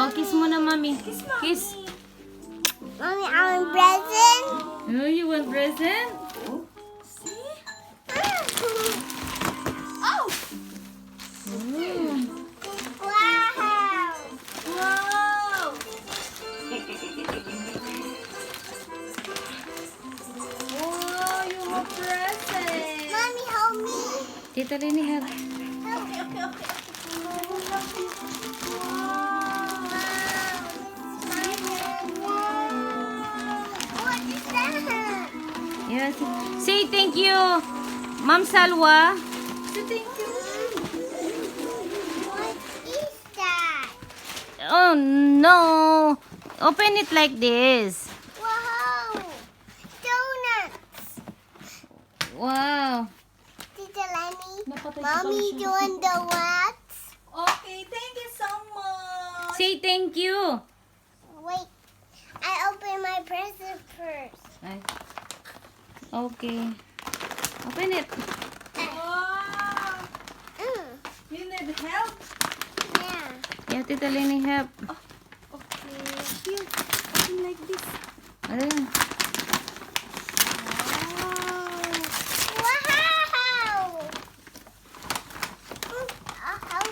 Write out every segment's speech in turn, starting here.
Oh, kiss mo na, Mommy. Kiss, Kiss. Mommy, I want present. Oh, you want present? See? Oh! Mm. Wow. Wow! Wow, you have present. Mommy, help me. Tita Lenny, have. Okay, okay, okay. What is that? Yes. Say thank you, Ma'am Salwa. Say thank you. What is that? Oh, no. Open it like this. Wow. Donuts. Wow. Tita Lenny, Napatay ko Mommy pala siya. doing the what? Okay, thank you so much. Say thank you. Wait, I open my present first. Ay. Okay. Open it. Wow! You need help? Yeah. Yeah, Tita Lenny, help. Okay. Here, open like this. Ayun. Wow.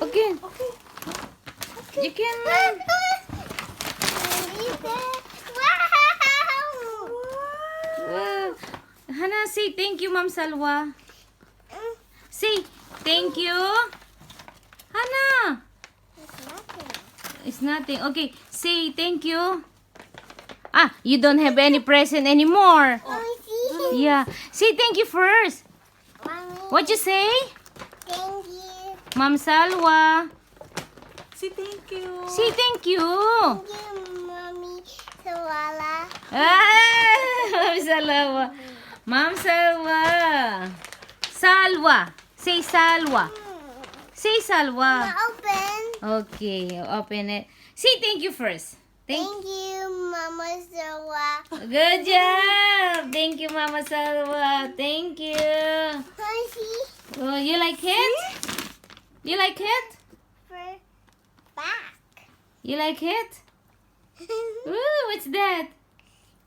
Okay. Okay. You can... Wow. Wow. Hana, say thank you, Ma'am Salwa. Say thank you. Hana. It's nothing. Okay, say thank you. Ah, you don't have any present anymore. Yeah. Say thank you first. What you say? Thank you. Ma'am Salwa. Say thank you. Say thank you. Thank you, Mommy Sawala. Ah, Ma'am Salwa. Ma'am Salwa. Salwa. Say Salwa. Say Salwa. Open. Okay, open it. Say thank you first. Thank you, Mama Sawa. Good job. Thank you, Mama Salwa. Thank you. Pussy Oh, you like it? You like it? for back. You like it? Ooh, what's that?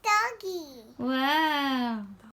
Doggy. Wow.